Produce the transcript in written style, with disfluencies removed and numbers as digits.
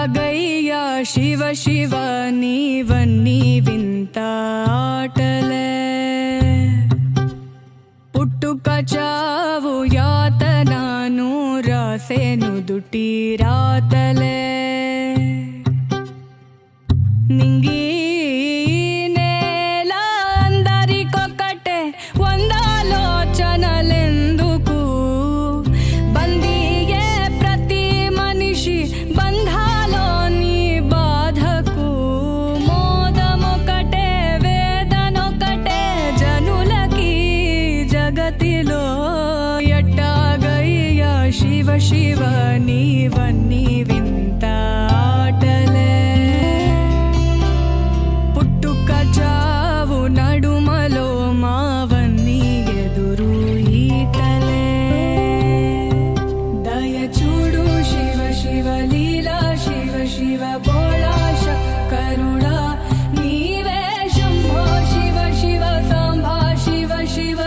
ఎట్టాగయ్యా శివ శివ నీవన్నీ వింత ఆటలే పుట్టుక చావు యాతనాను రాసేను దుటి రాతలే నింగి నేల అందరికొకటే వందాలోచనలెందుకు బందీయే ప్రతి మనిషి బంధాలోని బాధకు మోదమొకటే వేదనొకటే జనులకి జగతిలో ఎట్టాగయ్యా శివ శివ నీవన్నీ వింత ఆటలే పుట్టుక చావు నడుమలో మావన్నీ ఎదురు ఈతలే దయచూడు శివ శివ లీలా శివ శివ బోళా కరుణా నీవే శంభో శివ శివ సాంబా శివ శివ